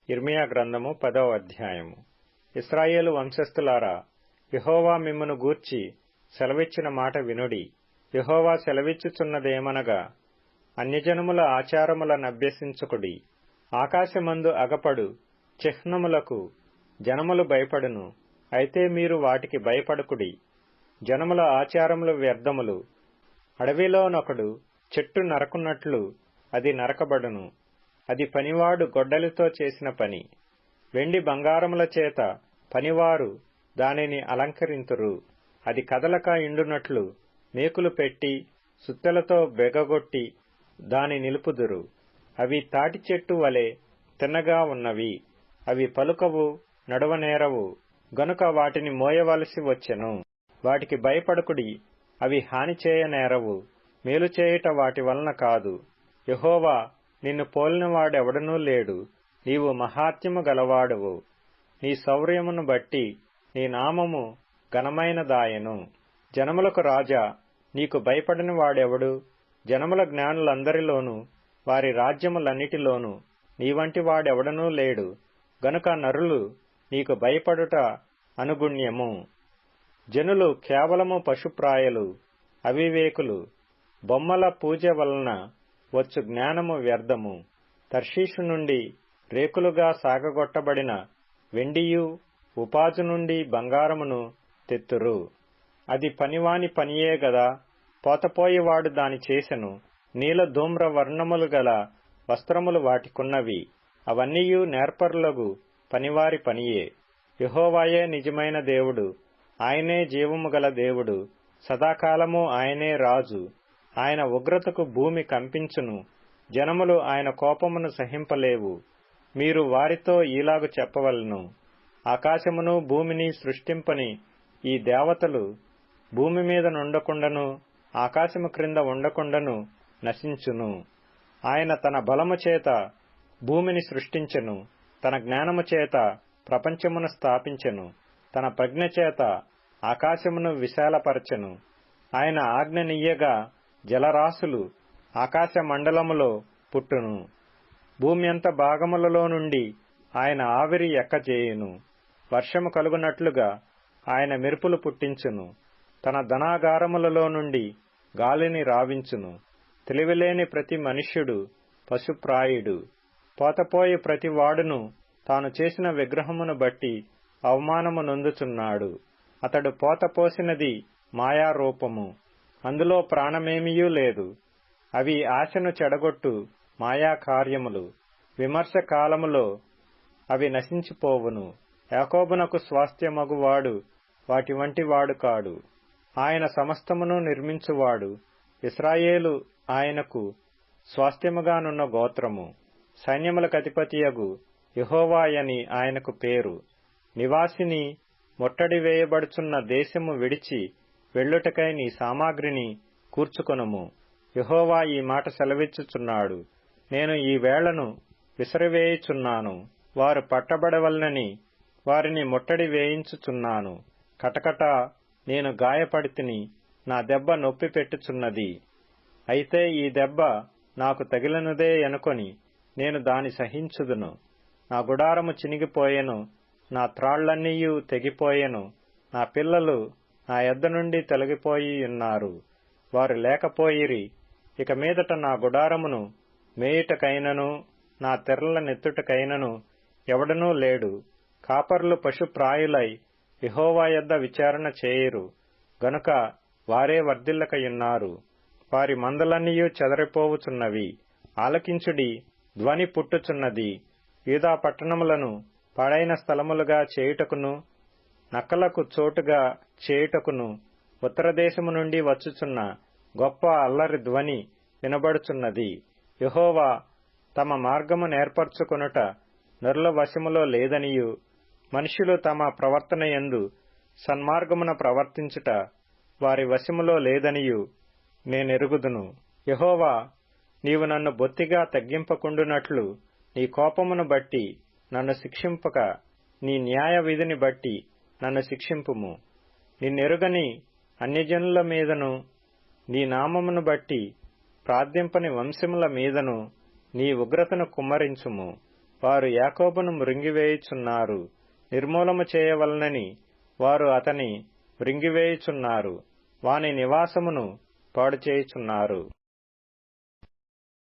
ఇర్మియా గ్రంథము 10వ అధ్యాయము. ఇశ్రాయేలు వంశస్థులారా, యెహోవా మిమ్మును గూర్చి సెలవిచ్చిన మాట వినుడి. యెహోవా సెలవిచ్చుచున్నదేమనగా, అన్యజనముల ఆచారములనభ్యసించుకుడి. ఆకాశమందు అగపడు చిహ్నములకు జనములు భయపడును, అయితే మీరు వాటికి భయపడకుడి. జనముల ఆచారములు వ్యర్థములు. అడవిలోనొకడు చెట్టు నరకున్నట్లు అది నరకబడును. అది పనివాడు గొడ్డలితో చేసిన పని. వెండి బంగారముల చేత పనివారు దానిని అలంకరింతురు. అది కదలక ఇండునట్లు మేకులు పెట్టి సుత్తెలతో బెగగొట్టి దాని నిలుపుదురు. అవి తాటి చెట్టు వలె తిన్నగా ఉన్నవి. అవి పలుకవు, నడవనేరవు, గనుక వాటిని మోయవలసి వచ్చెను. వాటికి భయపడకుడి, అవి హాని చేయనేరవు. మేలు చేయుట వాటి వలన కాదు. యెహోవా నిన్ను పోలినవాడెవడనూ లేడు. నీవు మహాత్మ్యము గలవాడవు. నీ శౌర్యమును బట్టి నీ నామము ఘనమైనదాయెను. జనములకు రాజా, నీకు భయపడని వాడెవడు? జనముల జ్ఞానులందరిలోనూ వారి రాజ్యములన్నిటిలోనూ నీవంటి వాడెవడనూ లేడు. గనుక నరులు నీకు భయపడుట అనుగుణ్యము. జనులు కేవలము పశుప్రాయులు, అవివేకులు. బొమ్మల పూజ వలన వచ్చు జ్ఞానము వ్యర్థము. తర్షీషు నుండి రేకులుగా సాగగొట్టబడిన వెండియు ఉపాజు నుండి బంగారమును తెత్తురు. అది పనివాని పనియే గదా. పోతపోయేవాడు దాని చేసెను. నీల ధూమ్ర వర్ణములు గల వస్త్రములు వాటికున్నవి. అవన్నీయు నేర్పరులగు పనివారి పనియే. యెహోవాయే నిజమైన దేవుడు. ఆయనే జీవము గల దేవుడు. సదాకాలము ఆయనే రాజు. ఆయన ఉగ్రతకు భూమి కంపించును. జనములు ఆయన కోపమును సహింపలేవు. మీరు వారితో ఈలాగు చెప్పవలెను, ఆకాశమును భూమిని సృష్టింపని ఈ దేవతలు భూమి మీద నుండకుండను ఆకాశము క్రింద ఉండకుండను నశించును. ఆయన తన బలము చేత భూమిని సృష్టించెను. తన జ్ఞానము చేత ప్రపంచమును స్థాపించెను. తన ప్రజ్ఞ చేత ఆకాశమును విశాలపరచెను. ఆయన ఆజ్ఞనియ్యగా జలరాశులు ఆకాశ మండలములో పుట్టును. భూమి అంత భాగములలో నుండి ఆయన ఆవిరి ఎక్కజేయును. వర్షము కలుగునట్లుగా ఆయన మెరుపులు పుట్టించును. తన ధనాగారములలో నుండి గాలిని రావించును. తెలివిలేని ప్రతి మనుష్యుడు పశుప్రాయుడు. పోతపోయి ప్రతి వాడును తాను చేసిన విగ్రహమును బట్టి అవమానము నొందుచున్నాడు. అతడు పోతపోసినది మాయారూపము, అందులో ప్రాణమేమియూ లేదు. అవి ఆశను చెడగొట్టు మాయా కార్యములు. విమర్శ కాలములో అవి నశించిపోవును. యాకోబునకు స్వాస్థ్యమగువాడు వాటి వంటి వాడు కాడు. ఆయన సమస్తమును నిర్మించువాడు. ఇశ్రాయేలు ఆయనకు స్వాస్థ్యముగానున్న గోత్రము. సైన్యములకధిపతియగు యెహోవాయని ఆయనకు పేరు. నివాసిని ముట్టడి వేయబడుచున్న దేశము విడిచి వెళ్ళుటకై నీ సామాగ్రిని కూర్చుకొనుము. యెహోవా ఈ మాట సెలవిచ్చుచున్నాడు. నేను ఈ వేళను విసిరివేయుచున్నాను. వారు పట్టబడవలనని వారిని ముట్టడి వేయించుచున్నాను. కటకట నేను గాయపడితిని, నా దెబ్బ నొప్పి పెట్టుచున్నది. అయితే ఈ దెబ్బ నాకు తగిలినదే అనుకొని నేను దాని సహించుదును. నా గుడారము చినిగిపోయెను, నా త్రాళ్లన్నీయు తెగిపోయెను. నా పిల్లలు నా యొద్ద నుండి తొలగిపోయియున్నారు. వారు లేకపోయిరి. ఇక మీదట నా గుడారమును మేయుటకైనను నా తెరల నెత్తుటకైనను ఎవడనూ లేడు. కాపర్లు పశుప్రాయులై యెహోవా యొద్ద విచారణ చేయురు, గనుక వారే వర్ధిల్లకయున్నారు. వారి మందలన్నీయు చెదరిపోవుచున్నవి. ఆలకించుడి, ధ్వని పుట్టుచున్నది. యూదా పట్టణములను పాడైన స్థలములుగా చేయుటకును నక్కలకు చోటుగా చేయుటకును ఉత్తరదేశము నుండి వచ్చుచున్న గొప్ప అల్లరి ధ్వని వినబడుచున్నది. యెహోవా తమ మార్గము నేర్పరచుకొనుట నరుల వశములో లేదనియు, మనుష్యులు తమ ప్రవర్తన యందు సన్మార్గమున ప్రవర్తించుట వారి వశములో లేదనియు నేనెరుగుదును. యెహోవా, నీవు నన్ను బొత్తిగా తగ్గింపకుండునట్లు నీ కోపమును బట్టి నన్ను శిక్షింపక నీ న్యాయ విధిని బట్టి నన్ను శిక్షింపుము. నిన్నెరుగని అన్యజనుల మీదను నీ నామమును బట్టి ప్రార్థింపని వంశముల మీదను నీ ఉగ్రతను కుమ్మరించుము. వారు యాకోబును మృంగివేయుచున్నారు. నిర్మూలము చేయవలనని వారు అతని మృంగివేయుచున్నారు. వాని నివాసమును పాడుచేయుచున్నారు.